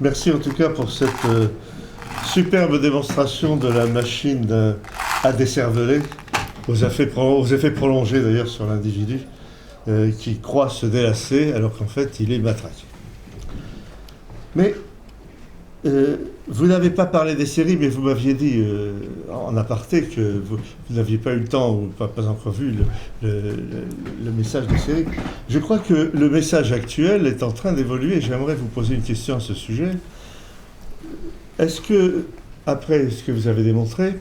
Merci en tout cas pour cette superbe démonstration de la machine à décerveler, aux effets prolongés d'ailleurs sur l'individu, qui croit se délasser alors qu'en fait il est matraqué. Mais vous n'avez pas parlé des séries, mais vous m'aviez dit en aparté que vous n'aviez pas eu le temps ou pas encore vu le message des séries. Je crois que le message actuel est en train d'évoluer. J'aimerais vous poser une question à ce sujet. Est-ce que, après ce que vous avez démontré,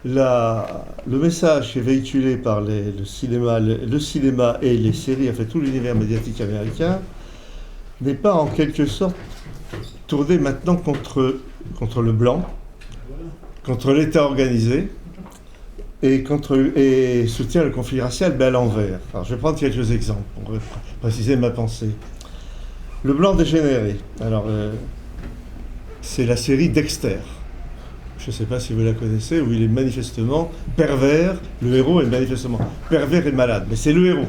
le message qui est véhiculé par le cinéma et les séries, enfin tout l'univers médiatique américain, n'est pas en quelque sorte tourné maintenant contre le blanc, contre l'État organisé et soutient le conflit racial, mais à l'envers. Alors, je vais prendre quelques exemples pour préciser ma pensée. Le blanc dégénéré. Alors, c'est la série Dexter. Je ne sais pas si vous la connaissez, où il est manifestement pervers. Le héros est manifestement pervers et malade, mais c'est le héros.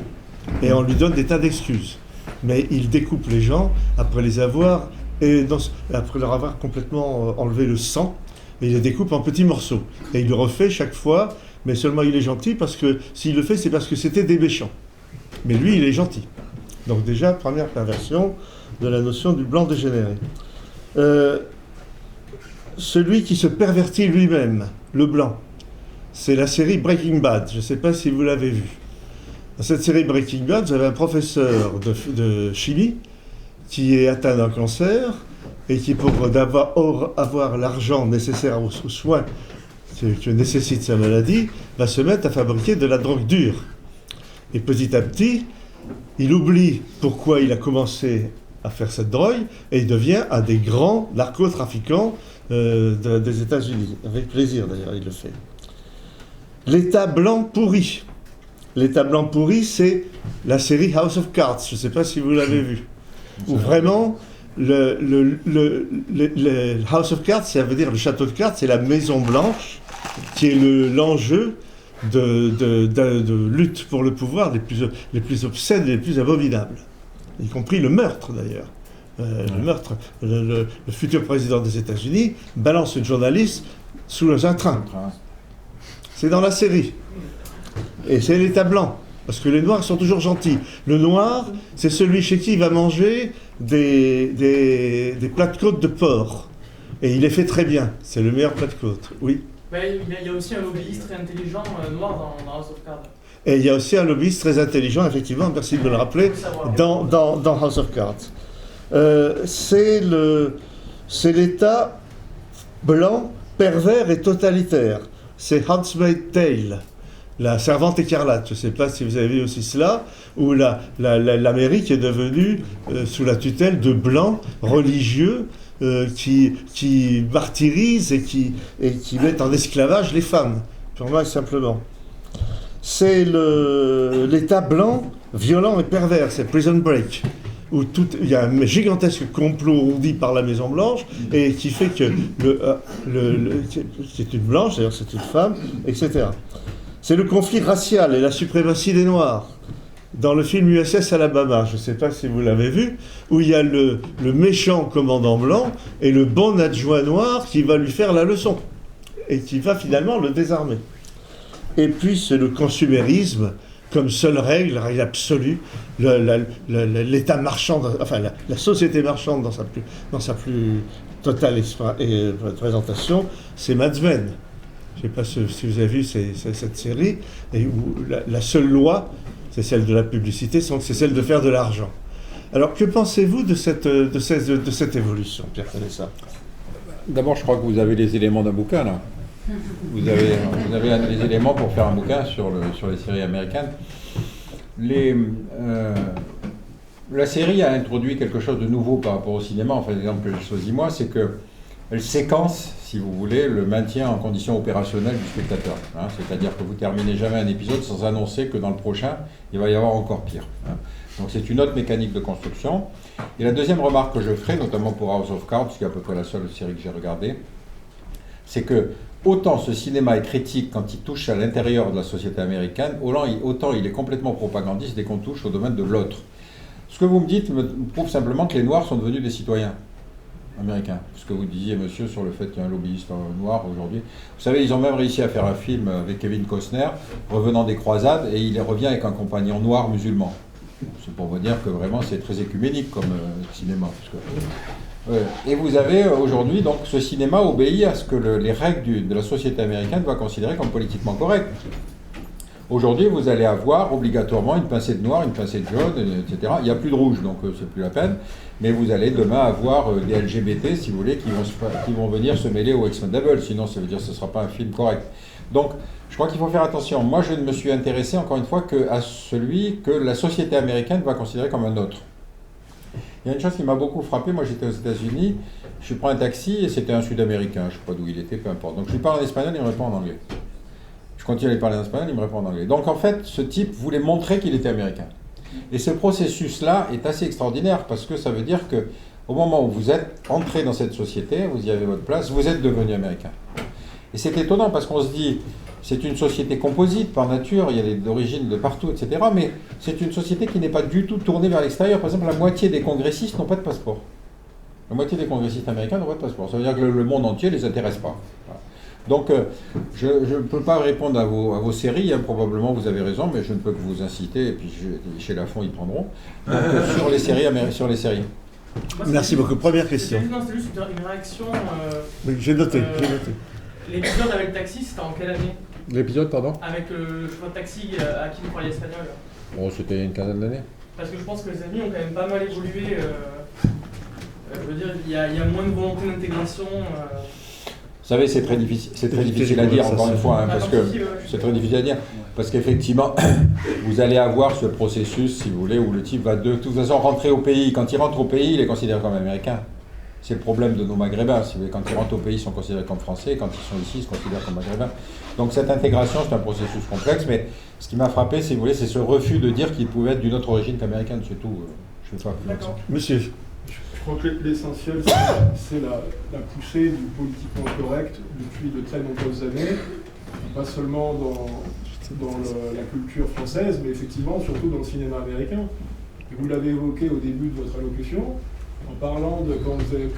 Et on lui donne des tas d'excuses. Mais il découpe les gens après après leur avoir complètement enlevé le sang, et il les découpe en petits morceaux. Et il le refait chaque fois, mais seulement il est gentil, parce que s'il le fait, c'est parce que c'était des méchants. Mais lui, il est gentil. Donc déjà, première perversion de la notion du blanc dégénéré. Celui qui se pervertit lui-même, le blanc, c'est la série Breaking Bad. Je ne sais pas si vous l'avez vu. Dans cette série Breaking Bad, vous avez un professeur de chimie qui est atteint d'un cancer et qui, pour avoir l'argent nécessaire aux soins que nécessite sa maladie, va se mettre à fabriquer de la drogue dure. Et petit à petit, il oublie pourquoi il a commencé à faire cette drogue et il devient un des grands narcotrafiquants des États-Unis. Avec plaisir d'ailleurs, il le fait. L'État blanc pourri. L'État blanc pourri, c'est la série House of Cards. Je ne sais pas si vous l'avez vu. Où vraiment, le House of Cards, ça veut dire le château de cartes, c'est la Maison Blanche, qui est l'enjeu de lutte pour le pouvoir les plus obscènes et les plus abominables. Y compris le meurtre, d'ailleurs. Le meurtre, le futur président des États-Unis balance une journaliste sous un train. C'est dans la série. Et c'est l'État blanc. Parce que les Noirs sont toujours gentils. Le Noir, c'est celui chez qui il va manger des plats de côte de porc. Et il les fait très bien. C'est le meilleur plat de côte. Oui. Mais il y a aussi un lobbyiste très intelligent noir dans House of Cards. Et il y a aussi un lobbyiste très intelligent, effectivement, merci de me le rappeler, dans House of Cards. C'est l'État blanc, pervers et totalitaire. C'est Handmaid's Tale. La servante écarlate, je ne sais pas si vous avez vu aussi cela, où l'Amérique est devenue sous la tutelle de blancs religieux qui martyrisent et qui mettent en esclavage les femmes, purement et simplement. C'est l'État blanc, violent et pervers, c'est Prison Break, où il y a un gigantesque complot ourdi par la Maison Blanche et qui fait que c'est une blanche, d'ailleurs c'est une femme, etc. C'est le conflit racial et la suprématie des Noirs. Dans le film USS Alabama, je ne sais pas si vous l'avez vu, où il y a le méchant commandant blanc et le bon adjoint noir qui va lui faire la leçon et qui va finalement le désarmer. Et puis c'est le consumérisme comme seule règle absolue, l'État marchand, la société marchande dans sa plus totale présentation, c'est Mad Men. Je ne sais pas si vous avez vu cette série, et où la seule loi, c'est celle de la publicité, c'est celle de faire de l'argent. Alors, que pensez-vous de cette évolution, Pierre Canessa ? D'abord, je crois que vous avez les éléments d'un bouquin, là. Vous avez les éléments pour faire un bouquin sur les séries américaines. La série a introduit quelque chose de nouveau par rapport au cinéma. Enfin, l'exemple que j'ai choisi moi, c'est qu'elle séquence, si vous voulez, le maintien en condition opérationnelle du spectateur. C'est-à-dire que vous ne terminez jamais un épisode sans annoncer que dans le prochain, il va y avoir encore pire. Donc c'est une autre mécanique de construction. Et la deuxième remarque que je ferai, notamment pour House of Cards, qui est à peu près la seule série que j'ai regardée, c'est que autant ce cinéma est critique quand il touche à l'intérieur de la société américaine, autant il est complètement propagandiste dès qu'on touche au domaine de l'autre. Ce que vous me dites me prouve simplement que les Noirs sont devenus des citoyens. américain. Ce que vous disiez, monsieur, sur le fait qu'il y a un lobbyiste noir aujourd'hui. Vous savez, ils ont même réussi à faire un film avec Kevin Costner, revenant des croisades, et il revient avec un compagnon noir musulman. C'est pour vous dire que vraiment c'est très écuménique comme cinéma. Et vous avez aujourd'hui, donc, ce cinéma obéit à ce que les règles de la société américaine doivent considérer comme politiquement correct. Aujourd'hui, vous allez avoir obligatoirement une pincée de noir, une pincée de jaune, etc. Il n'y a plus de rouge, donc c'est plus la peine. Mais vous allez demain avoir des LGBT, si vous voulez, qui vont venir se mêler au Expendables. Sinon, ça veut dire que ce ne sera pas un film correct. Donc, je crois qu'il faut faire attention. Moi, je ne me suis intéressé, encore une fois, qu'à celui que la société américaine va considérer comme un autre. Il y a une chose qui m'a beaucoup frappé. Moi, j'étais aux États-Unis, je prends un taxi et c'était un Sud-Américain. Je ne sais pas d'où il était, peu importe. Donc, je lui parle en espagnol, il me répond en anglais. Je continue à lui parler en espagnol, il me répond en anglais. Donc, en fait, ce type voulait montrer qu'il était américain. Et ce processus-là est assez extraordinaire parce que ça veut dire que au moment où vous êtes entré dans cette société, vous y avez votre place, vous êtes devenu américain. Et c'est étonnant parce qu'on se dit, c'est une société composite par nature, il y a des origines de partout, etc. Mais c'est une société qui n'est pas du tout tournée vers l'extérieur. Par exemple, la moitié des congressistes n'ont pas de passeport. La moitié des congressistes américains n'ont pas de passeport. Ça veut dire que le monde entier ne les intéresse pas. Voilà. Donc, je ne peux pas répondre à vos séries, hein, probablement vous avez raison, mais je ne peux que vous inciter, et puis chez Lafon ils prendront, donc, sur les séries. Moi, merci beaucoup. Première question. C'était juste une réaction. Oui, j'ai noté. L'épisode avec le taxi, c'était en quelle année? L'épisode, pardon? Avec le chauffeur de taxi à qui vous parliez espagnol. Bon, c'était il y a une quinzaine d'années. Parce que je pense que les amis ont quand même pas mal évolué. Je veux dire, il y a moins de volonté d'intégration. Vous savez, c'est très difficile à dire, encore une fois, hein, parce que c'est très difficile à dire, parce qu'effectivement, vous allez avoir ce processus, si vous voulez, où le type va de toute façon rentrer au pays. Quand il rentre au pays, il est considéré comme américain. C'est le problème de nos Maghrébins, si vous voulez. Quand ils rentrent au pays, ils sont considérés comme français, quand ils sont ici, ils se considèrent comme maghrébins. Donc cette intégration, c'est un processus complexe, mais ce qui m'a frappé, si vous voulez, c'est ce refus de dire qu'il pouvait être d'une autre origine qu'américaine, c'est tout. Je ne vais pas plus loin. Monsieur. Je crois que l'essentiel, c'est la poussée du politiquement correct depuis de très nombreuses années, pas seulement dans la culture française, mais effectivement surtout dans le cinéma américain. Et vous l'avez évoqué au début de votre allocution, en parlant de quand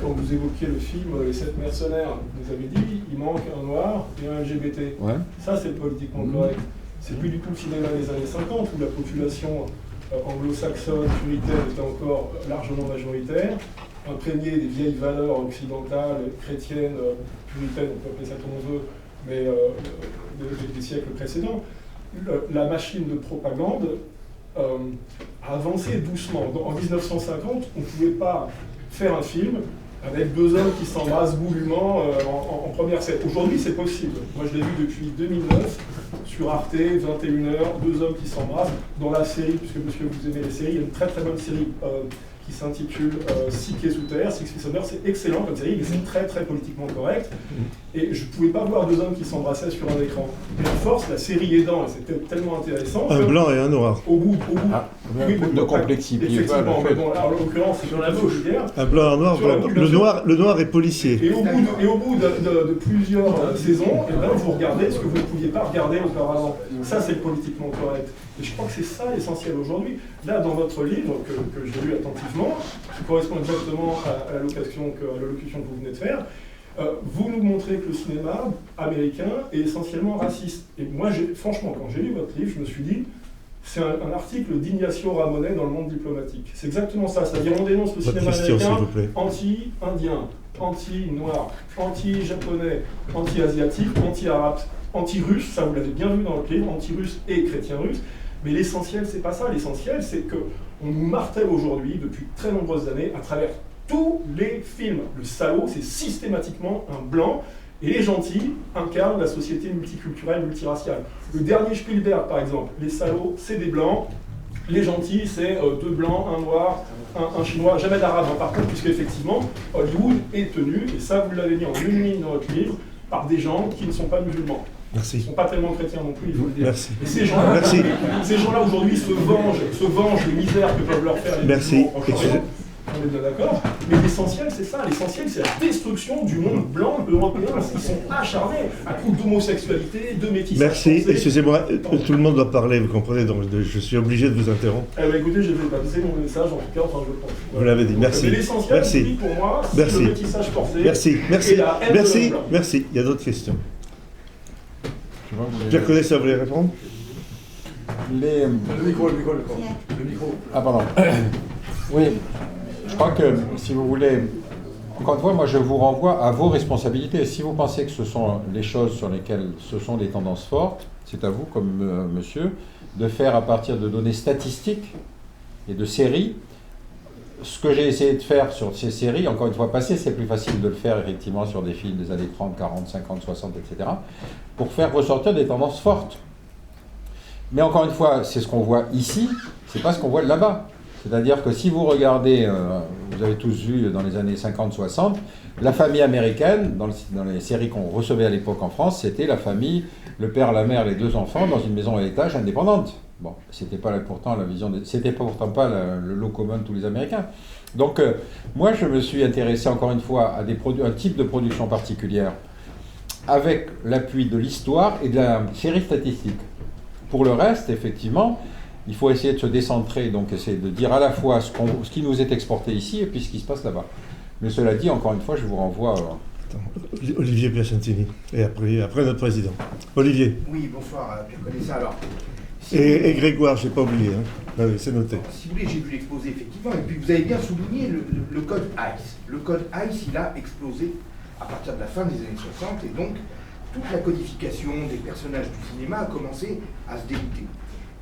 vous évoquiez le film Les 7 mercenaires, vous avez dit il manque un noir et un LGBT. Ouais. Ça, c'est politiquement correct. C'est plus du tout le cinéma des années 50 où la population anglo-saxonne, puritaine était encore largement majoritaire, imprégnée des vieilles valeurs occidentales, chrétiennes, puritaines, on peut appeler ça comme on veut, mais des siècles précédents. La machine de propagande a avancé doucement. En 1950, on ne pouvait pas faire un film avec deux hommes qui s'embrassent goulûment en première scène. Aujourd'hui, c'est possible. Moi, je l'ai vu depuis 2009, sur Arte, 21h, deux hommes qui s'embrassent. Dans la série, puisque monsieur, vous aimez les séries, il y a une très très bonne série qui s'intitule Six Pieds sous terre, Six Feet Under. C'est excellent comme série, mais c'est très très politiquement correct. Et je ne pouvais pas voir deux hommes qui s'embrassaient sur un écran. Et à force, la série aidant, et c'était tellement intéressant. Un blanc et un noir. Au bout. Oui, de complexifier. Effectivement, mais bon, alors, en l'occurrence, c'est sur la bouche hier. Un blanc et un noir. Le noir est policier. Et au bout de plusieurs saisons, et ben, vous regardez ce que vous ne pouviez pas regarder auparavant. Ça, c'est politiquement correct. Et je crois que c'est ça l'essentiel aujourd'hui. Là, dans votre livre, que j'ai lu attentivement, qui correspond exactement à l'allocution que vous venez de faire, vous nous montrez que le cinéma américain est essentiellement raciste. Et moi, franchement, quand j'ai lu votre livre, je me suis dit, c'est un article d'Ignacio Ramonet dans Le Monde diplomatique. C'est exactement ça. C'est-à-dire, on dénonce le cinéma américain anti-indien, anti-noir, anti-japonais, anti-asiatique, anti-arabe, anti-russe. Ça, vous l'avez bien vu dans votre livre, anti-russe et chrétien-russe. Mais l'essentiel, c'est pas ça. L'essentiel, c'est qu'on nous martèle aujourd'hui, depuis très nombreuses années, à travers tous les films. Le salaud, c'est systématiquement un blanc, et les gentils incarnent la société multiculturelle, multiraciale. Le dernier Spielberg, par exemple, les salauds, c'est des blancs, les gentils, c'est deux blancs, un noir, un chinois, jamais d'arabe, hein, par contre, puisque effectivement, Hollywood est tenu, et ça, vous l'avez mis en une ligne dans votre livre, par des gens qui ne sont pas musulmans. Merci. Ils ne sont pas tellement chrétiens non plus, il faut le dire. Merci. Et ces gens-là aujourd'hui se vengent des misères que peuvent leur faire les musulmans en Orient. on est bien d'accord. Mais l'essentiel, c'est ça. L'essentiel, c'est la destruction du monde blanc européen. Ils sont acharnés à coup d'homosexualité, de métissage. Merci, forcé. excusez-moi, tout le monde doit parler, vous comprenez, donc je suis obligé de vous interrompre. Écoutez, j'ai fait passer mon message, en tout cas, enfin, je pense. Vous l'avez dit, merci. Mais l'essentiel, Merci. pour moi, c'est Merci. le métissage forcé. Merci, et merci, la haine de merci, l'homme blanc. merci. Il y a d'autres questions. Je vois que vous Pierre Connaisseur, vous voulez répondre? les... Le micro. Ah, pardon. Oui, je crois que, si vous voulez, encore une fois, moi je vous renvoie à vos responsabilités. Si vous pensez que ce sont les choses sur lesquelles ce sont des tendances fortes, c'est à vous, comme monsieur, de faire à partir de données statistiques et de séries. Ce que j'ai essayé de faire sur ces séries, encore une fois passées, c'est plus facile de le faire effectivement sur des films des années 30, 40, 50, 60, etc., pour faire ressortir des tendances fortes. Mais encore une fois, c'est ce qu'on voit ici, c'est pas ce qu'on voit là-bas. C'est-à-dire que si vous regardez, vous avez tous vu dans les années 50-60, la famille américaine, dans les séries qu'on recevait à l'époque en France, c'était la famille, le père, la mère, les deux enfants, dans une maison à étage indépendante. Bon, c'était pas pourtant la vision, c'était pourtant pas le lot commun de tous les Américains. Donc, moi, je me suis intéressé encore une fois à un type de production particulière, avec l'appui de l'histoire et de la série statistique. Pour le reste, effectivement, il faut essayer de se décentrer, donc essayer de dire à la fois ce qui nous est exporté ici et puis ce qui se passe là-bas. Mais cela dit, encore une fois, je vous renvoie... Olivier Piacentini, et après notre président. Olivier. Oui, bonsoir, Pierre Connaisseur. Alors, Et Grégoire, je n'ai pas oublié, hein. Ah oui, c'est noté. si vous voulez, j'ai vu l'exposé, effectivement, et puis vous avez bien souligné le code ICE. Le code ICE, il a explosé à partir de la fin des années 60, et donc toute la codification des personnages du cinéma a commencé à se déliter.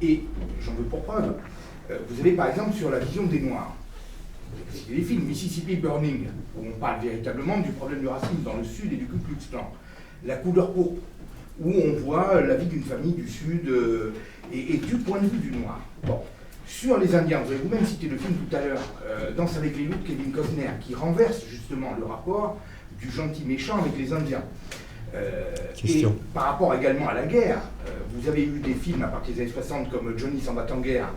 Et j'en veux pour preuve, vous avez par exemple sur la vision des Noirs, les films Mississippi Burning, où on parle véritablement du problème du racisme dans le Sud et du Ku Klux Klan. La couleur pourpre, où on voit la vie d'une famille du Sud et du point de vue du Noir. Bon. Sur les Indiens, vous avez vous-même cité le film tout à l'heure, Danse avec les loups de Kevin Costner, qui renverse justement le rapport du gentil méchant avec les Indiens. Et par rapport également à la guerre, vous avez eu des films à partir des années 60 comme Johnny s'en va en guerre,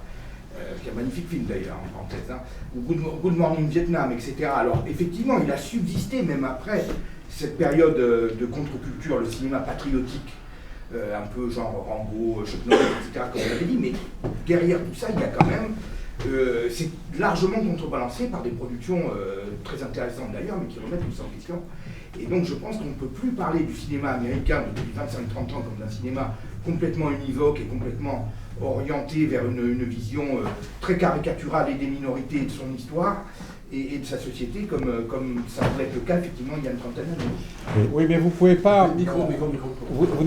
qui est un magnifique film d'ailleurs, en parenthèse, hein, ou Good Morning Vietnam, etc. Alors effectivement, il a subsisté même après cette période de contre-culture, le cinéma patriotique, un peu genre Rambo, Chuck Norris, etc., comme vous l'avez dit, mais derrière tout ça, il y a quand même... c'est largement contrebalancé par des productions très intéressantes d'ailleurs, mais qui remettent tout ça en question. Et donc je pense qu'on ne peut plus parler du cinéma américain depuis 25-30 ans comme d'un cinéma complètement univoque et complètement orienté vers une vision très caricaturale et des minorités et de son histoire et de sa société comme ça pourrait être le cas effectivement il y a une trentaine d'années. Oui, mais vous pouvez pas... Vous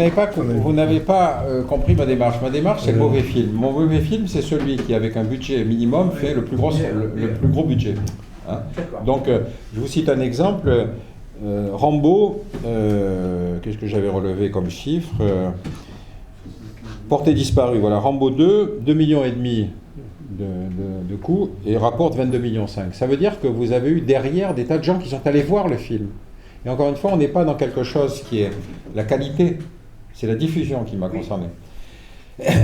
n'avez pas compris ma démarche. Ma démarche, c'est le mauvais film. Mon mauvais film, c'est celui qui, avec un budget minimum, fait le plus gros budget. Hein. Donc, je vous cite un exemple. Rambo, qu'est-ce que j'avais relevé comme chiffre portée disparue. Voilà, Rambo 2, 2,5 millions de coûts et rapporte 22,5 millions. Ça veut dire que vous avez eu derrière des tas de gens qui sont allés voir le film. Et encore une fois, on n'est pas dans quelque chose qui est la qualité, c'est la diffusion qui m'a concerné.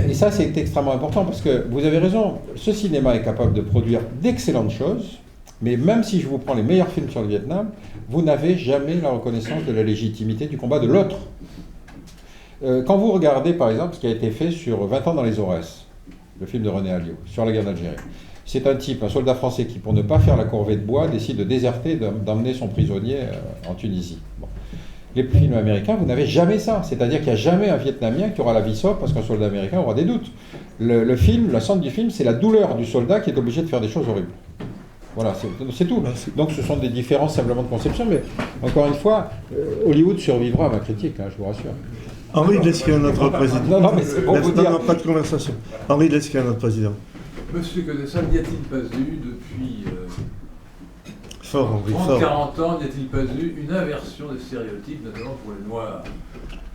Et ça, c'est extrêmement important parce que vous avez raison, ce cinéma est capable de produire d'excellentes choses, mais même si je vous prends les meilleurs films sur le Vietnam, vous n'avez jamais la reconnaissance de la légitimité du combat de l'autre. Quand vous regardez, par exemple, ce qui a été fait sur 20 ans dans les Aurès, le film de René Alliot, sur la guerre d'Algérie, c'est un type, un soldat français qui, pour ne pas faire la corvée de bois, décide de déserter, d'emmener son prisonnier en Tunisie. Bon. Les films américains, vous n'avez jamais ça. C'est-à-dire qu'il n'y a jamais un Vietnamien qui aura la vie sauve parce qu'un soldat américain aura des doutes. Le film, le centre du film, c'est la douleur du soldat qui est obligé de faire des choses horribles. Voilà, c'est tout. Donc ce sont des différences simplement de conception, mais encore une fois, Hollywood survivra à ma critique, hein, je vous rassure. Henri de Lesquin, notre président. Non, mais c'est pour vous dire. Non, pas de conversation. Henri de Lesquin, notre président. Monsieur Connaisseur, n'y a-t-il pas eu depuis Fort, Henri, 30-40 fort. ans, n'y a-t-il pas eu une inversion des stéréotypes, notamment pour les Noirs?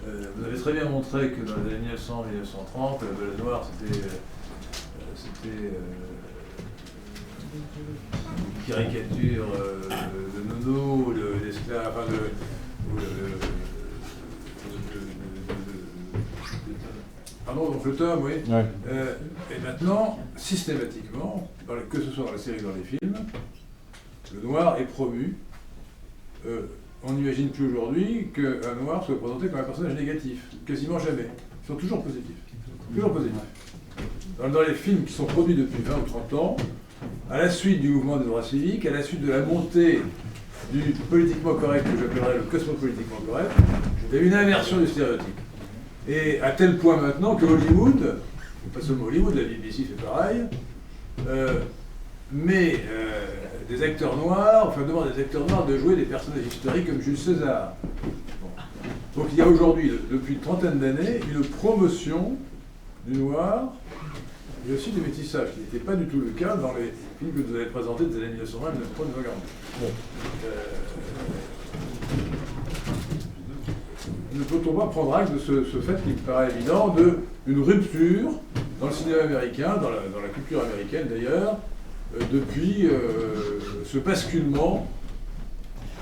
Vous avez très bien montré que dans les années 1900-1930, le Noir, c'était une caricature de nono, de l'esclave, enfin pardon, donc le tome, oui. Ouais. Et maintenant, systématiquement, que ce soit dans la série ou dans les films, le noir est promu. On n'imagine plus aujourd'hui qu'un noir soit présenté comme un personnage négatif. Quasiment jamais. Ils sont toujours positifs. Toujours positifs. Dans les films qui sont produits depuis 20 ou 30 ans, à la suite du mouvement des droits civiques, à la suite de la montée du politiquement correct, que j'appellerais le cosmopolitiquement correct, il y a une inversion du stéréotype. Et à tel point maintenant que Hollywood, pas seulement Hollywood, la BBC fait pareil, mais des acteurs noirs, enfin demande des acteurs noirs de jouer des personnages historiques comme Jules César. Bon. Donc il y a aujourd'hui, depuis une trentaine d'années, une promotion du noir et aussi du métissage, qui n'était pas du tout le cas dans les films que vous avez présentés des années 1920 et 1940. Bon. Ne peut-on pas prendre acte de ce fait qui me paraît évident, d'une rupture dans le cinéma américain, dans la culture américaine d'ailleurs, depuis ce basculement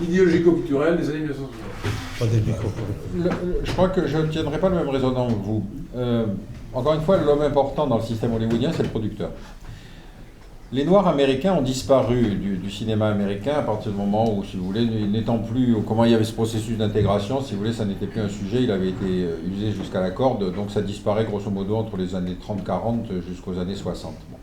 idéologico-culturel des années 1960. Je crois que je ne tiendrai pas le même raisonnement que vous. Encore une fois, l'homme important dans le système hollywoodien, c'est le producteur. Les Noirs américains ont disparu du cinéma américain à partir du moment où, si vous voulez, n'étant plus, comment il y avait ce processus d'intégration, si vous voulez, ça n'était plus un sujet, il avait été usé jusqu'à la corde, donc ça disparaît grosso modo entre les années 30-40 jusqu'aux années 60. Bon.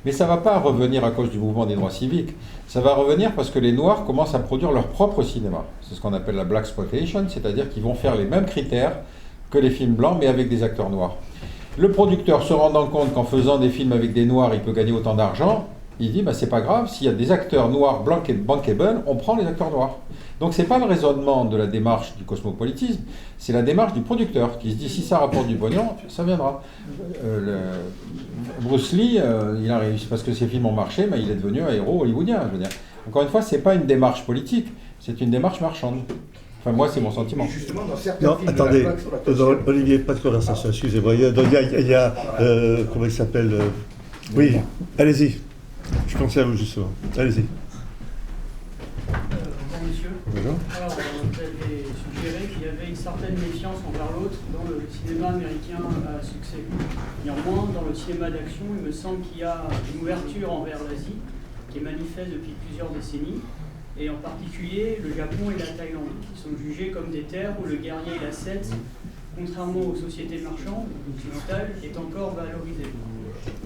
Mais ça ne va pas revenir à cause du mouvement des droits civiques, ça va revenir parce que les Noirs commencent à produire leur propre cinéma. C'est ce qu'on appelle la blaxploitation, c'est-à-dire qu'ils vont faire les mêmes critères que les films blancs, mais avec des acteurs noirs. Le producteur, se rendant compte qu'en faisant des films avec des noirs, il peut gagner autant d'argent, il dit, c'est pas grave, s'il y a des acteurs noirs bankable, on prend les acteurs noirs. Donc c'est pas le raisonnement de la démarche du cosmopolitisme, c'est la démarche du producteur qui se dit, si ça rapporte du pognon, ça viendra. Bruce Lee, il a réussi parce que ses films ont marché, mais il est devenu un héros hollywoodien. Je veux dire. Encore une fois, c'est pas une démarche politique, c'est une démarche marchande. Enfin, moi, c'est mon sentiment. Justement, dans certains Non, films attendez, de la blaxploitation- Olivier, pas de conversation, excusez-moi. Il y a comment il s'appelle Oui, allez-y. Je pensais à vous, justement. Allez-y. Bonjour monsieur. Bonjour. Alors, vous avez suggéré qu'il y avait une certaine méfiance envers l'autre dans le cinéma américain à succès. Néanmoins, dans le cinéma d'action, il me semble qu'il y a une ouverture envers l'Asie qui est manifeste depuis plusieurs décennies, et en particulier le Japon et la Thaïlande, qui sont jugés comme des terres où le guerrier et l'ascète, contrairement aux sociétés marchandes occidentales, est encore valorisé.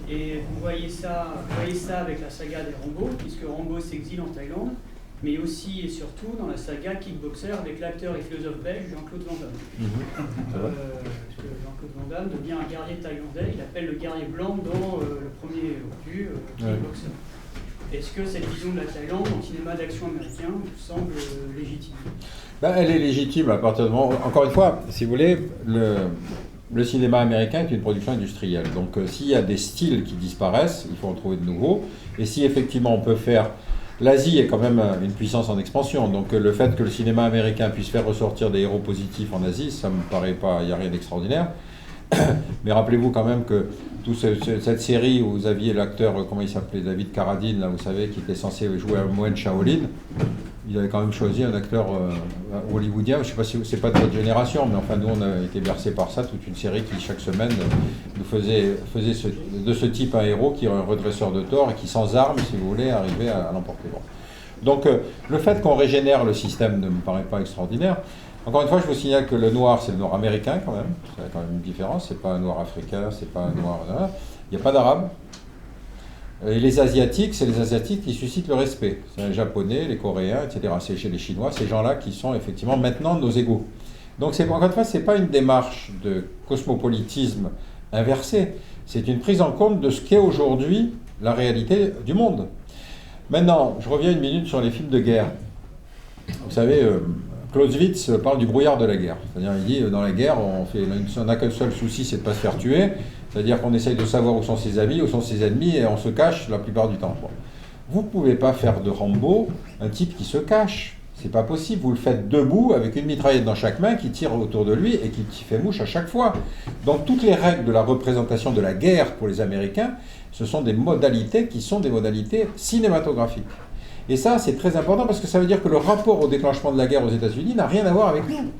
Et vous voyez ça avec la saga des Rambo, puisque Rambo s'exile en Thaïlande, mais aussi et surtout dans la saga Kickboxer avec l'acteur et philosophe belge Jean-Claude Van Damme. Parce que Jean-Claude Van Damme devient un guerrier thaïlandais, il appelle le guerrier blanc dans le premier opus, Kickboxer. Est-ce que cette vision de la Thaïlande en cinéma d'action américain vous semble légitime ? Elle est légitime à partir du moment... Encore une fois, si vous voulez, le cinéma américain est une production industrielle. Donc s'il y a des styles qui disparaissent, il faut en trouver de nouveaux. Et si effectivement on peut faire... L'Asie est quand même une puissance en expansion. Donc le fait que le cinéma américain puisse faire ressortir des héros positifs en Asie, ça me paraît pas... Il n'y a rien d'extraordinaire. Mais rappelez-vous quand même que cette série où vous aviez l'acteur, comment il s'appelait, David Carradine, là, vous savez, qui était censé jouer un moine Shaolin, il avait quand même choisi un acteur hollywoodien. Je ne sais pas si c'est pas de votre génération, mais enfin nous on a été bercés par ça, toute une série qui chaque semaine nous faisait de ce type un héros qui est un redresseur de tort et qui sans armes, si vous voulez, arrivait à l'emporter. Bon. Donc le fait qu'on régénère le système ne me paraît pas extraordinaire. Encore une fois, je vous signale que le noir, c'est le noir américain quand même. C'est quand même une différence. C'est pas un noir africain, c'est pas un noir... Il n'y a pas d'arabe. Et les asiatiques, c'est les asiatiques qui suscitent le respect. C'est les japonais, les coréens, etc. C'est chez les chinois, ces gens-là qui sont effectivement maintenant nos égaux. Donc encore une fois, c'est pas une démarche de cosmopolitisme inversé. C'est une prise en compte de ce qu'est aujourd'hui la réalité du monde. Maintenant, je reviens une minute sur les films de guerre. Vous savez... Clausewitz parle du brouillard de la guerre. C'est-à-dire, il dit, dans la guerre, on n'a qu'un seul souci, c'est de ne pas se faire tuer. C'est-à-dire qu'on essaye de savoir où sont ses amis, où sont ses ennemis, et on se cache la plupart du temps. Bon. Vous ne pouvez pas faire de Rambo un type qui se cache. C'est pas possible. Vous le faites debout, avec une mitraillette dans chaque main, qui tire autour de lui et qui fait mouche à chaque fois. Donc, toutes les règles de la représentation de la guerre pour les Américains, ce sont des modalités qui sont des modalités cinématographiques. Et ça, c'est très important parce que ça veut dire que le rapport au déclenchement de la guerre aux États-Unis n'a rien à voir avec nous.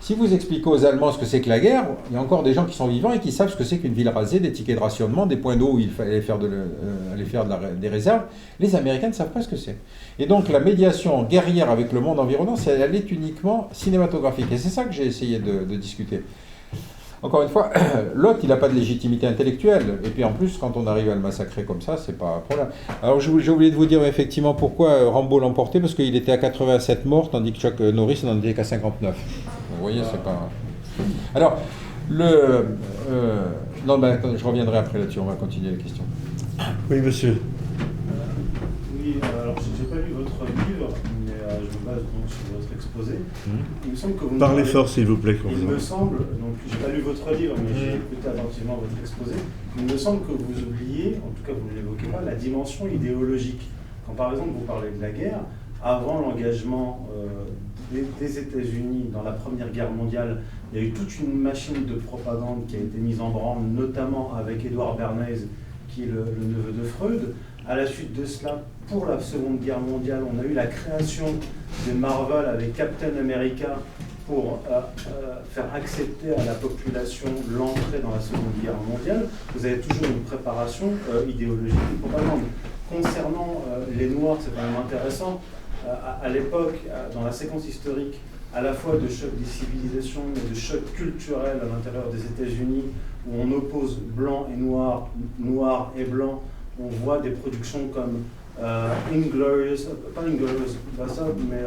Si vous expliquez aux Allemands ce que c'est que la guerre, il y a encore des gens qui sont vivants et qui savent ce que c'est qu'une ville rasée, des tickets de rationnement, des points d'eau où il fallait faire des réserves. Les Américains ne savent pas ce que c'est. Et donc la médiation guerrière avec le monde environnant, elle est uniquement cinématographique. Et c'est ça que j'ai essayé de discuter. Encore une fois, l'autre, il n'a pas de légitimité intellectuelle. Et puis en plus, quand on arrive à le massacrer comme ça, c'est pas un problème. Alors j'ai oublié de vous dire effectivement pourquoi Rambo l'emportait, parce qu'il était à 87 morts, tandis que Chuck Norris n'en était qu'à 59. Vous voyez, c'est pas... Alors, non, ben, je reviendrai après là-dessus, on va continuer les questions. Oui, monsieur. Oui, alors j'ai pas lu votre livre, mais je me base donc sur votre exposé. Il me semble que vous Parlez fort, s'il vous plaît. Il me semble, donc j'ai pas lu votre livre, mais j'ai écouté attentivement votre exposé. Il me semble que vous oubliez, en tout cas vous ne l'évoquez pas, la dimension idéologique. Quand par exemple vous parlez de la guerre, avant l'engagement des États-Unis dans la Première Guerre mondiale, il y a eu toute une machine de propagande qui a été mise en branle, notamment avec Édouard Bernays, qui est le neveu de Freud. À la suite de cela, pour la Seconde Guerre mondiale, on a eu la création de Marvel avec Captain America pour faire accepter à la population l'entrée dans la Seconde Guerre mondiale. Vous avez toujours une préparation idéologique et propagande. Concernant les Noirs, c'est quand même intéressant. À l'époque, dans la séquence historique, à la fois de choc des civilisations et de choc culturel à l'intérieur des États-Unis, où on oppose blanc et noir, noir et blanc, on voit des productions comme Inglorious, pas Inglorious Bastard, mais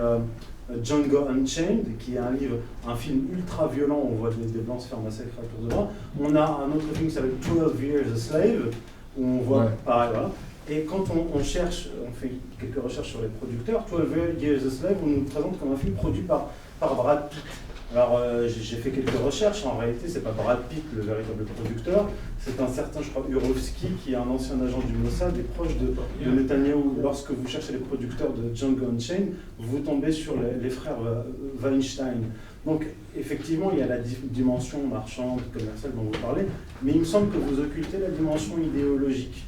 Django Unchained, qui est un film ultra violent où on voit des blancs se faire massacrer à tour de bras. On a un autre film qui s'appelle 12 Years a Slave, où on voit pareil, voilà. Et quand on cherche, on fait quelques recherches sur les producteurs, 12 Years a Slave, on nous le présente comme un film produit par Brad Pitt. Alors j'ai fait quelques recherches, en réalité c'est pas Brad Pitt le véritable producteur, c'est un certain, je crois, Urofsky, qui est un ancien agent du Mossad et proche de Netanyahou. Lorsque vous cherchez les producteurs de Django Unchained, vous tombez sur les frères Weinstein. Donc effectivement il y a la dimension marchande, commerciale dont vous parlez, mais il me semble que vous occultez la dimension idéologique.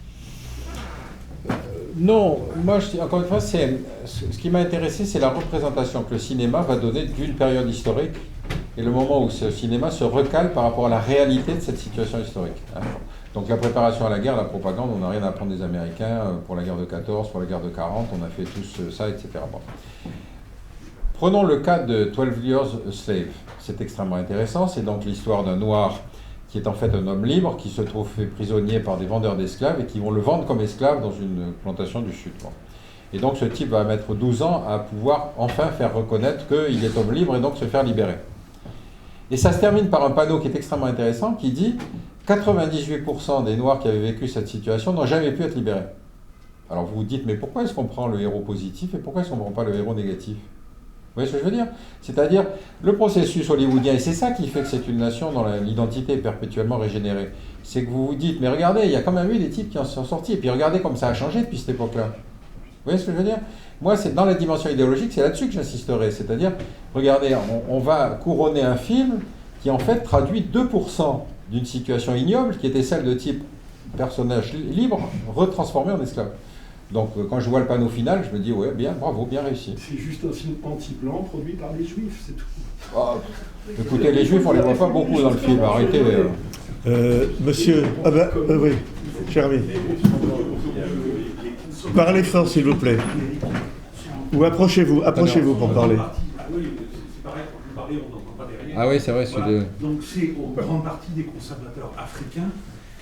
Non, moi, encore une fois, ce qui m'a intéressé, c'est la représentation que le cinéma va donner d'une période historique et le moment où ce cinéma se recale par rapport à la réalité de cette situation historique. Donc la préparation à la guerre, la propagande, on n'a rien à apprendre des Américains pour la guerre de 14, pour la guerre de 40, on a fait tous ça, etc. Bon. Prenons le cas de 12 Years a Slave. C'est extrêmement intéressant, c'est donc l'histoire d'un noir qui est en fait un homme libre, qui se trouve fait prisonnier par des vendeurs d'esclaves et qui vont le vendre comme esclave dans une plantation du Sud. Bon. Et donc ce type va mettre 12 ans à pouvoir enfin faire reconnaître qu'il est homme libre et donc se faire libérer. Et ça se termine par un panneau qui est extrêmement intéressant, qui dit 98% des Noirs qui avaient vécu cette situation n'ont jamais pu être libérés. Alors vous vous dites, mais pourquoi est-ce qu'on prend le héros positif et pourquoi est-ce qu'on ne prend pas le héros négatif ? Vous voyez ce que je veux dire ? C'est-à-dire, le processus hollywoodien, et c'est ça qui fait que c'est une nation dont l'identité est perpétuellement régénérée, c'est que vous vous dites, mais regardez, il y a quand même eu des types qui en sont sortis, et puis regardez comme ça a changé depuis cette époque-là. Vous voyez ce que je veux dire ? Moi, c'est dans la dimension idéologique, c'est là-dessus que j'insisterai. C'est-à-dire, regardez, on va couronner un film qui en fait traduit 2% d'une situation ignoble, qui était celle de type personnage libre, retransformé en esclave. Donc quand je vois le panneau final, je me dis ouais, bien, bravo, bien réussi. C'est juste un film anti-blanc produit par les juifs, c'est tout. Oh, écoutez, les juifs, on les voit pas beaucoup dans le film, arrêtez. Monsieur, oui, cher ami. Parlez fort, s'il vous plaît. Ou approchez-vous pour parler. Oui, c'est pareil, quand vous parlez, on n'entend pas derrière. Ah oui, c'est vrai, voilà. Donc c'est en grande partie des conservateurs africains.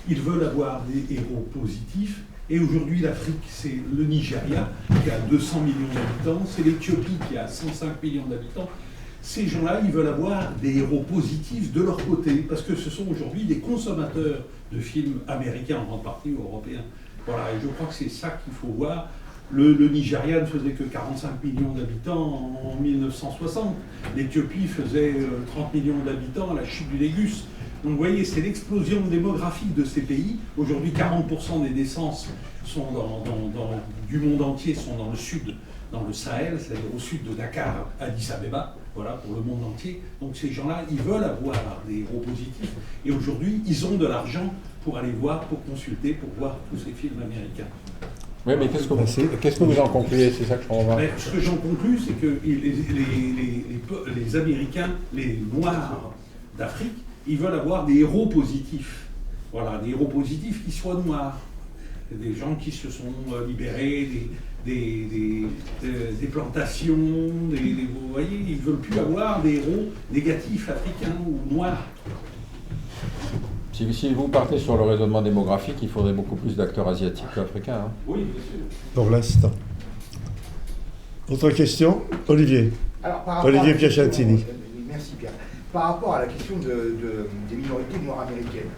Ils veulent avoir des héros positifs. Et aujourd'hui, l'Afrique, c'est le Nigeria, qui a 200 millions d'habitants, c'est l'Éthiopie, qui a 105 millions d'habitants. Ces gens-là, ils veulent avoir des héros positifs de leur côté, parce que ce sont aujourd'hui des consommateurs de films américains, en grande partie, ou européens. Voilà, et je crois que c'est ça qu'il faut voir. Le Nigeria ne faisait que 45 millions d'habitants en 1960. L'Éthiopie faisait 30 millions d'habitants à la chute du Négus. Donc vous voyez, c'est l'explosion démographique de ces pays. Aujourd'hui, 40% des naissances sont du monde entier sont dans le sud, dans le Sahel, c'est-à-dire au sud de Dakar, Addis Abeba, voilà, pour le monde entier. Donc ces gens-là, ils veulent avoir des héros positifs. Et aujourd'hui, ils ont de l'argent pour aller voir, pour consulter, pour voir tous ces films américains. Oui, mais qu'est-ce que vous en concluez? C'est ça que je comprends pas. Mais ce que j'en conclus, c'est que les Américains, les Noirs d'Afrique, ils veulent avoir des héros positifs. Voilà, des héros positifs qui soient noirs. Des gens qui se sont libérés des plantations, vous voyez, ils ne veulent plus avoir des héros négatifs africains ou noirs. Si vous partez sur le raisonnement démographique, il faudrait beaucoup plus d'acteurs asiatiques qu'africains. Hein. Oui, bien sûr. Pour l'instant. Autre question, Olivier. Alors, par rapport Olivier à la question- Piacentini. Merci Pierre. Par rapport à la question des minorités noires américaines,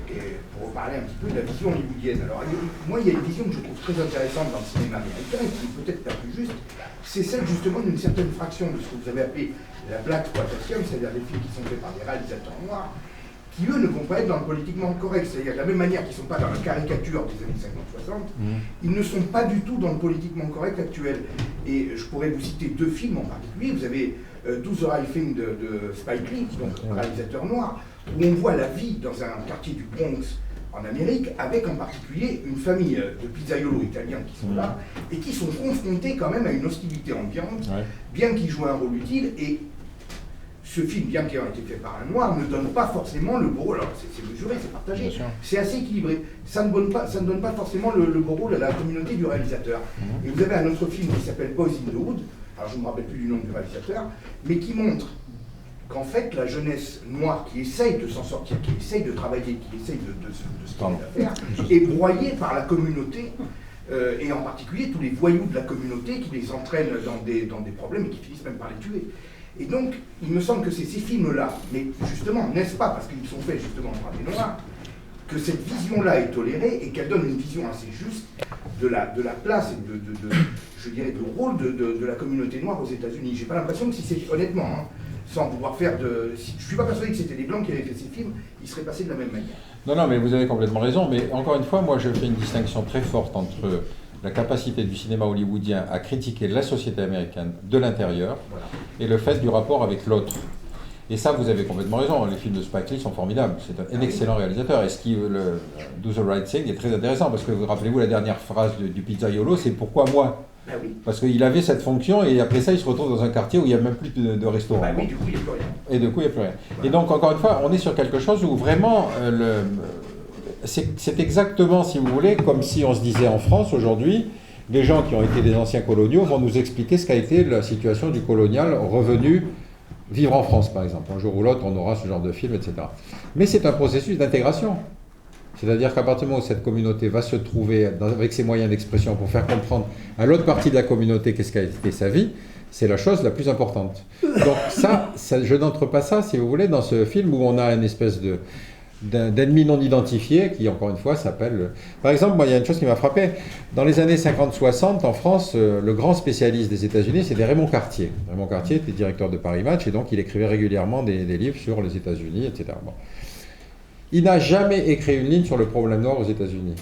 et pour parler un petit peu de la vision hollywoodienne. Alors, moi, il y a une vision que je trouve très intéressante dans le cinéma américain, et qui est peut-être la plus juste, c'est celle justement d'une certaine fraction de ce que vous avez appelé la black exploitation, c'est-à-dire des films qui sont faits par des réalisateurs noirs, qui eux ne vont pas être dans le politiquement correct, c'est-à-dire de la même manière qu'ils ne sont pas dans la caricature des années 50-60, ils ne sont pas du tout dans le politiquement correct actuel. Et je pourrais vous citer deux films en particulier. Vous avez Do the Right Thing de Spike Lee, donc réalisateur noir, où on voit la vie dans un quartier du Bronx en Amérique, avec en particulier une famille de pizzaiolos italiens qui sont là, et qui sont confrontés quand même à une hostilité ambiante, bien qu'ils jouent un rôle utile, et ce film, bien qu'il ait été fait par un noir, ne donne pas forcément le beau rôle. Alors c'est mesuré, c'est partagé, c'est assez équilibré. Ça ne donne pas forcément le beau rôle à la communauté du réalisateur. Et vous avez un autre film qui s'appelle Boys in the Hood, alors je ne me rappelle plus du nom du réalisateur, mais qui montre qu'en fait la jeunesse noire qui essaye de s'en sortir, qui essaye de travailler, qui essaye de se faire, est broyée par la communauté, et en particulier tous les voyous de la communauté qui les entraînent dans des problèmes et qui finissent même par les tuer. Et donc, il me semble que c'est ces films-là, mais justement, n'est-ce pas parce qu'ils sont faits justement par des Noirs, que cette vision-là est tolérée et qu'elle donne une vision assez juste de la place et je dirais, du rôle de la communauté noire aux États-Unis. J'ai pas l'impression que si c'est, honnêtement, hein, sans pouvoir faire de... je suis pas persuadé que c'était des Blancs qui avaient fait ces films, ils seraient passés de la même manière. Non, mais vous avez complètement raison, mais encore une fois, moi je fais une distinction très forte entre la capacité du cinéma hollywoodien à critiquer la société américaine de l'intérieur et le fait du rapport avec l'autre. Et ça, vous avez complètement raison, les films de Spike Lee sont formidables, c'est un excellent réalisateur. Et ce qui, le Do the Right Thing est très intéressant, parce que vous rappelez-vous la dernière phrase du pizzaiolo, c'est « Pourquoi moi ?» Parce qu'il avait cette fonction, et après ça, il se retrouve dans un quartier où il n'y a même plus de restaurant. Oui, du coup, il n'y a plus rien. Et du coup, il n'y a plus rien. Et donc, encore une fois, on est sur quelque chose où vraiment... c'est exactement, si vous voulez, comme si on se disait en France aujourd'hui, les gens qui ont été des anciens coloniaux vont nous expliquer ce qu'a été la situation du colonial revenu vivre en France, par exemple. Un jour ou l'autre, on aura ce genre de film, etc. Mais c'est un processus d'intégration. C'est-à-dire qu'à partir du moment où cette communauté va se trouver avec ses moyens d'expression pour faire comprendre à l'autre partie de la communauté qu'est-ce qu'a été sa vie, c'est la chose la plus importante. Donc ça, je n'entre pas ça, si vous voulez, dans ce film où on a une espèce d'ennemi non identifié qui, encore une fois, s'appelle... Par exemple, moi, il y a une chose qui m'a frappé. Dans les années 50-60, en France, le grand spécialiste des États-Unis, c'était Raymond Cartier. Raymond Cartier était directeur de Paris Match, et donc il écrivait régulièrement des livres sur les États-Unis, etc. Bon. Il n'a jamais écrit une ligne sur le problème noir aux États-Unis.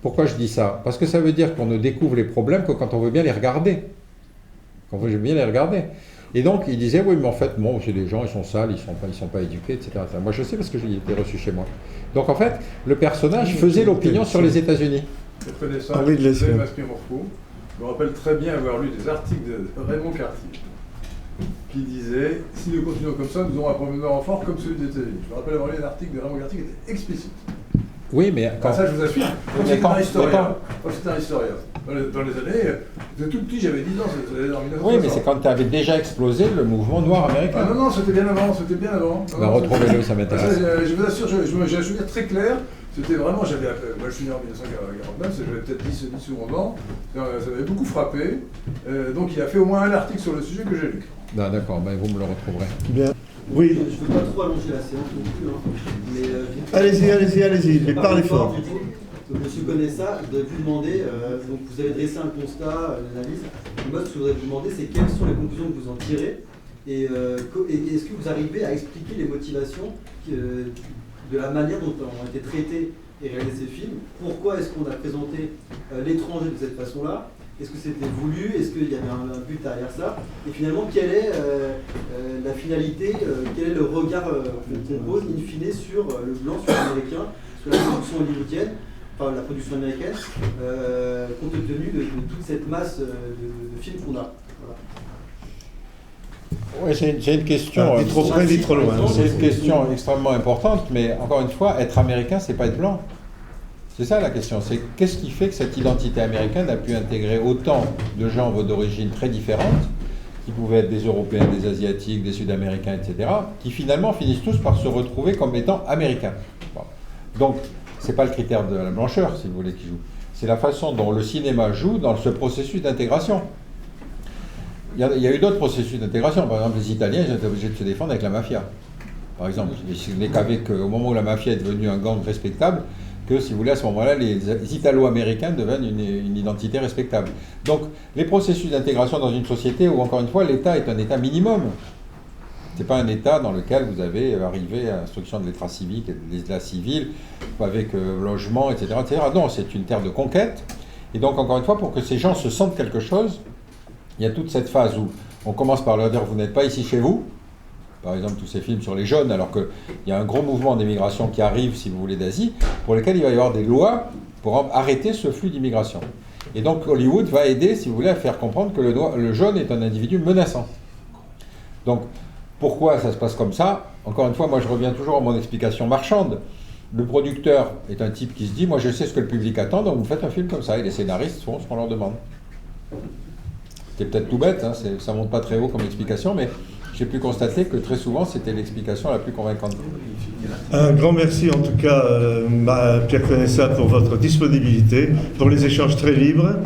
Pourquoi je dis ça? Parce que ça veut dire qu'on ne découvre les problèmes que quand on veut bien les regarder. Quand on veut bien les regarder. Et donc, il disait, oui, mais en fait, bon, c'est des gens, ils sont sales, ils sont pas éduqués, etc. Moi, je sais parce que j'ai été reçu chez moi. Donc, en fait, le personnage faisait l'opinion sur les États-Unis. Je connais ça, je me rappelle très bien avoir lu des articles de Raymond Cartier qui disait, si nous continuons comme ça, nous aurons un problème noir fort comme celui des États-Unis. Je me rappelle avoir lu un article de Raymond Cartier qui était explicite. Oui, mais... Quand... ça, je vous assure. C'était un historien. C'était un historien. Dans les années... J'étais tout petit, j'avais 10 ans, c'était en 1960. Oui, mais c'est quand tu avais déjà explosé le mouvement noir américain. Ah non, c'était bien avant, retrouvez-le, ça m'intéresse. Je vous assure, j'ai un souvenir très clair. C'était vraiment, moi je suis né en 1949, j'avais peut-être 10 ou 11 ans. Ça m'avait beaucoup frappé. Donc il a fait au moins un article sur le sujet que j'ai lu. Ah, d'accord, ben vous me le retrouverez. Bien. Oui. Je ne veux pas trop allonger la séance non plus, hein, mais... allez-y, mais parlez fort. Monsieur Conessa, je voudrais vous demander, donc vous avez dressé un constat, une analyse. Moi, ce que je voudrais vous demander, c'est quelles sont les conclusions que vous en tirez et est-ce que vous arrivez à expliquer les motivations de la manière dont ont été traités et réalisés ces films? Pourquoi est-ce qu'on a présenté l'étranger de cette façon-là? Est-ce que c'était voulu? Est-ce qu'il y avait un but derrière ça? Et finalement, quelle est la finalité, quel est le regard qu'on pose in fine sur le blanc, sur l'américain, sur la production hollywoodienne? par la production américaine, compte tenu de toute cette masse de films qu'on a. Voilà. Oui, c'est une question. Ni trop près, ni trop loin. C'est une question extrêmement importante, mais encore une fois, être américain, c'est pas être blanc. C'est ça la question. C'est qu'est-ce qui fait que cette identité américaine a pu intégrer autant de gens d'origine très différentes, qui pouvaient être des Européens, des Asiatiques, des Sud-Américains, etc., qui finalement finissent tous par se retrouver comme étant américains. Bon. Donc, c'est pas le critère de la blancheur, si vous voulez, qui joue. C'est la façon dont le cinéma joue dans ce processus d'intégration. Il y a eu d'autres processus d'intégration. Par exemple, les Italiens, ils étaient obligés de se défendre avec la mafia. Par exemple, ce n'est qu'au moment où la mafia est devenue un gang respectable, que, si vous voulez, à ce moment-là, les Italo-Américains deviennent une identité respectable. Donc, les processus d'intégration dans une société où, encore une fois, l'État est un État minimum. Ce n'est pas un État dans lequel vous avez arrivé à l'instruction de l'état civique et de l'état civil, avec logement, etc., etc. Non, c'est une terre de conquête. Et donc, encore une fois, pour que ces gens se sentent quelque chose, il y a toute cette phase où on commence par leur dire « vous n'êtes pas ici chez vous ». Par exemple, tous ces films sur les jeunes, alors qu'il y a un gros mouvement d'immigration qui arrive, si vous voulez, d'Asie, pour lesquels il va y avoir des lois pour arrêter ce flux d'immigration. Et donc Hollywood va aider, si vous voulez, à faire comprendre que le jeune est un individu menaçant. Donc, pourquoi ça se passe comme ça? Encore une fois, moi je reviens toujours à mon explication marchande. Le producteur est un type qui se dit « moi je sais ce que le public attend, donc vous faites un film comme ça ». Et les scénaristes font ce qu'on leur demande. C'est peut-être tout bête, hein, ça ne monte pas très haut comme explication, mais j'ai pu constater que très souvent, c'était l'explication la plus convaincante. Un grand merci en tout cas, Pierre Conessa, pour votre disponibilité, pour les échanges très libres.